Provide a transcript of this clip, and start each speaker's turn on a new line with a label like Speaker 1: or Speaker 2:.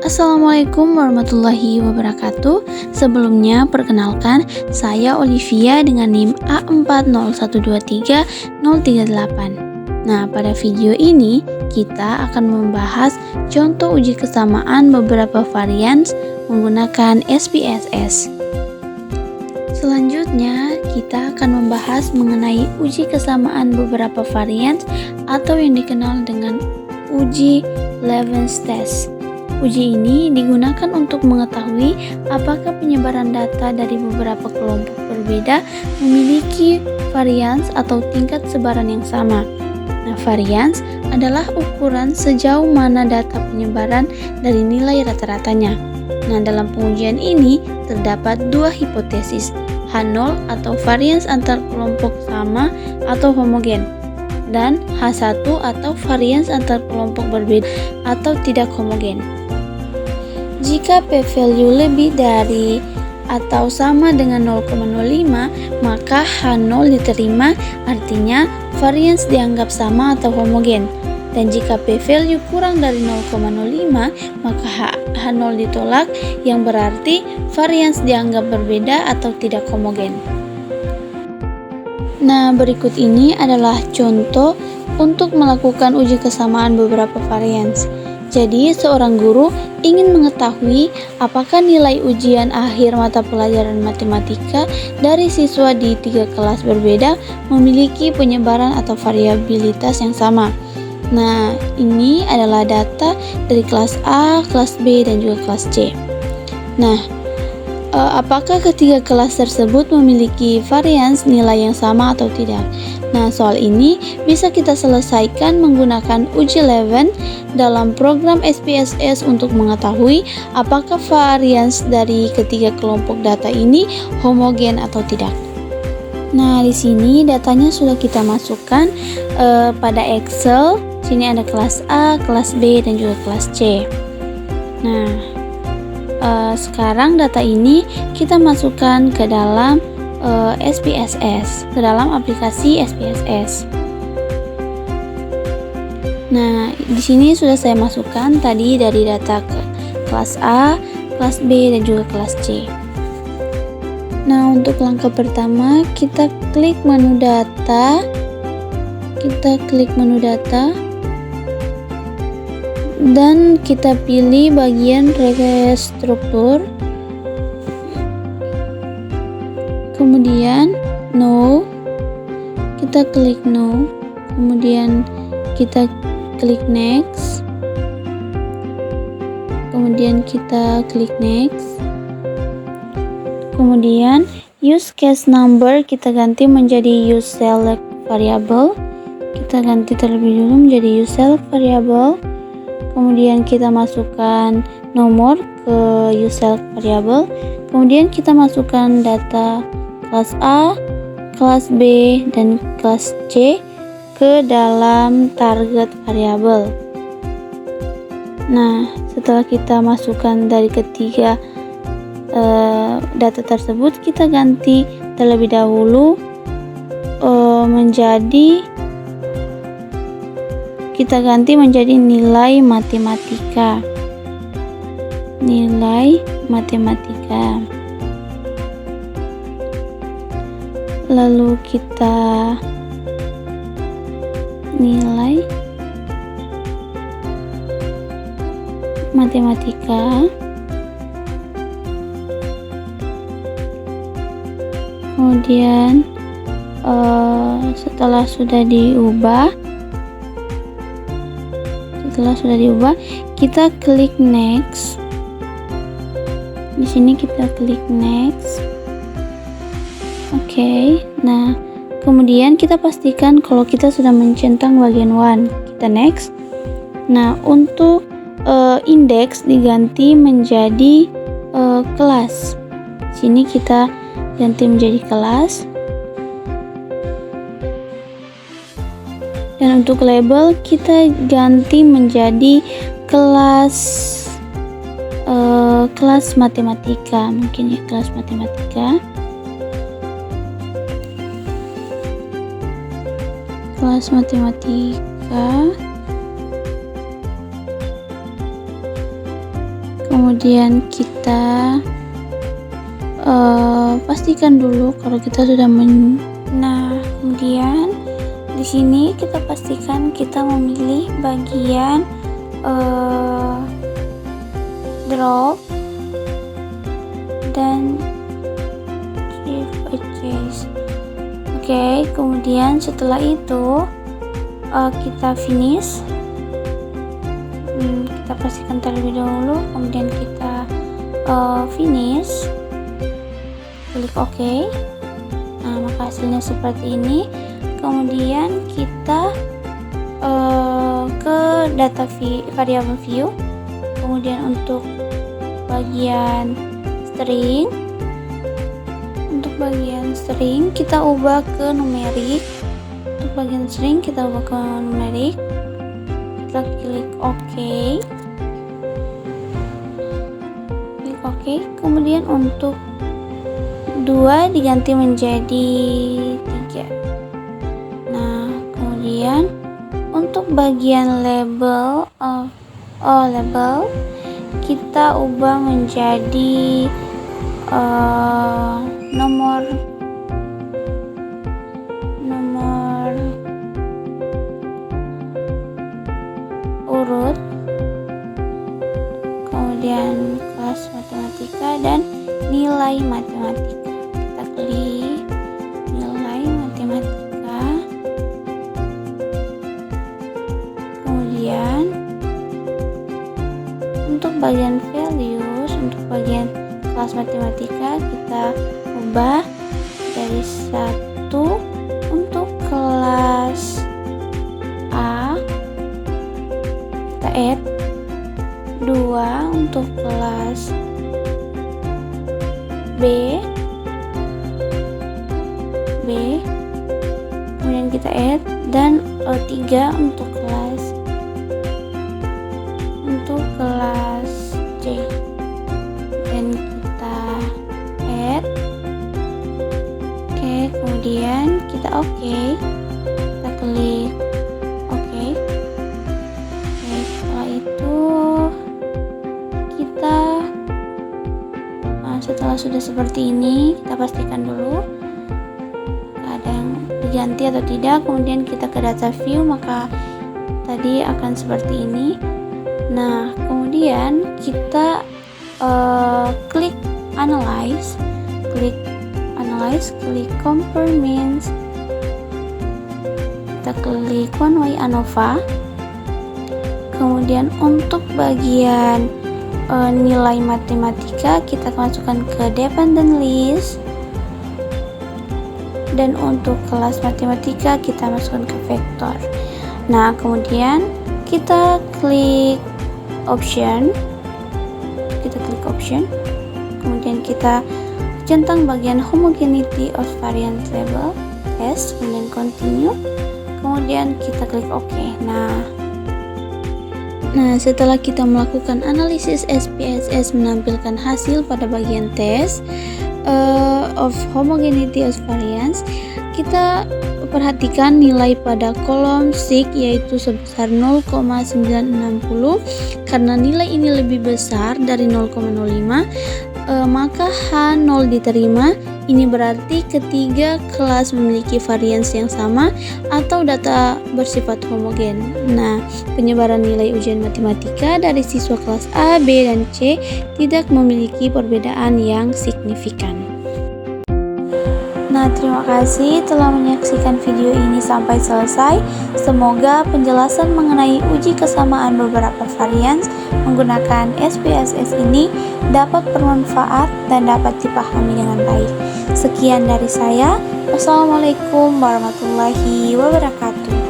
Speaker 1: Assalamualaikum warahmatullahi wabarakatuh. Sebelumnya perkenalkan, saya Olivia dengan NIM A40123-038. Nah, pada video ini kita akan membahas contoh uji kesamaan beberapa varians menggunakan SPSS. Selanjutnya, kita akan membahas mengenai uji kesamaan beberapa varians atau yang dikenal dengan uji Levens test. Uji ini digunakan untuk mengetahui apakah penyebaran data dari beberapa kelompok berbeda memiliki varians atau tingkat sebaran yang sama. Nah, varians adalah ukuran sejauh mana data penyebaran dari nilai rata-ratanya. Nah, dalam pengujian ini terdapat dua hipotesis, H0 atau varians antar kelompok sama atau homogen, dan H1 atau varians antar kelompok berbeda atau tidak homogen. Jika p-value lebih dari atau sama dengan 0,05, maka H0 diterima, artinya varians dianggap sama atau homogen. Dan jika p-value kurang dari 0,05, maka H0 ditolak, yang berarti varians dianggap berbeda atau tidak homogen. Nah, berikut ini adalah contoh untuk melakukan uji kesamaan beberapa varians. Jadi, seorang guru ingin mengetahui apakah nilai ujian akhir mata pelajaran matematika dari siswa di 3 kelas berbeda memiliki penyebaran atau variabilitas yang sama. Nah, ini adalah data dari kelas A, kelas B, dan juga kelas C. Nah, apakah ketiga kelas tersebut memiliki varians nilai yang sama atau tidak? Nah, soal ini bisa kita selesaikan menggunakan uji Levens dalam program SPSS untuk mengetahui apakah varians dari ketiga kelompok data ini homogen atau tidak. Nah, di sini datanya sudah kita masukkan pada Excel. Sini ada kelas A, kelas B, dan juga kelas C. Nah, sekarang data ini kita masukkan ke dalam SPSS, ke dalam aplikasi SPSS. Nah, di sini sudah saya masukkan tadi dari data ke kelas A, kelas B, dan juga kelas C. Nah, untuk langkah pertama kita klik menu data. Dan kita pilih bagian restruktur. Kemudian no, kita klik no, kemudian kita klik next, kemudian kita klik next, kemudian use case number kita ganti menjadi use select variable. Kita ganti terlebih dulu menjadi use select variable, kemudian kita masukkan nomor ke use select variable, kemudian kita masukkan data kelas A, kelas B, dan kelas C ke dalam target variable. Nah, setelah kita masukkan dari ketiga data tersebut, kita ganti terlebih dahulu menjadi nilai matematika. Lalu kita nilai matematika, kemudian setelah sudah diubah, kita klik next. Di sini kita klik next. Oke, nah kemudian kita pastikan kalau kita sudah mencentang bagian 1. Kita next. Nah, untuk indeks diganti menjadi kelas. Sini kita ganti menjadi kelas. Dan untuk label kita ganti menjadi kelas matematika, mungkin ya, kelas matematika. kemudian kita pastikan dulu kalau kita sudah nah, kemudian di sini kita pastikan kita memilih bagian drop dan purchase. Oke, kemudian setelah itu kita finish. Kita pastikan terlebih dahulu, kemudian kita finish, klik OK. Nah, maka hasilnya seperti ini. Kemudian kita ke data variable view, kemudian untuk bagian string, kita ubah ke numerik. Untuk bagian string kita ubah ke numerik, kita klik OK. Kemudian untuk 2 diganti menjadi 3. Nah, kemudian untuk bagian label label kita ubah menjadi nomor urut, kemudian kelas matematika dan nilai matematika. Kita klik nilai matematika, kemudian untuk bagian values, untuk bagian kelas matematika kita ubah dari 1 untuk kelas A, kita add 2 untuk kelas B, kemudian kita add, dan 3 untuk kelas C, dan kita add. Oke, kemudian kita kita klik OK. Setelah itu kita setelah sudah seperti ini, kita pastikan dulu ada yang diganti atau tidak. Kemudian kita ke data view, maka tadi akan seperti ini. Nah, kemudian kita klik analyze, klik compare means, kita klik one way ANOVA. Kemudian untuk bagian nilai matematika kita masukkan ke dependent list, dan untuk kelas matematika kita masukkan ke vektor. Nah, kemudian kita klik option, kemudian kita centang bagian homogeneity of variance label test, kemudian continue, kemudian kita klik OK. Nah, setelah kita melakukan analisis SPSS menampilkan hasil pada bagian test of homogeneity of variance, kita perhatikan nilai pada kolom SIG yaitu sebesar 0,960. Karena nilai ini lebih besar dari 0,05, maka H0 diterima. Ini berarti ketiga kelas memiliki varians yang sama atau data bersifat homogen. Nah, penyebaran nilai ujian matematika dari siswa kelas A, B, dan C tidak memiliki perbedaan yang signifikan. Nah, terima kasih telah menyaksikan video ini sampai selesai. Semoga penjelasan mengenai uji kesamaan beberapa varians menggunakan SPSS ini dapat bermanfaat dan dapat dipahami dengan baik. Sekian dari saya. Wassalamualaikum warahmatullahi wabarakatuh.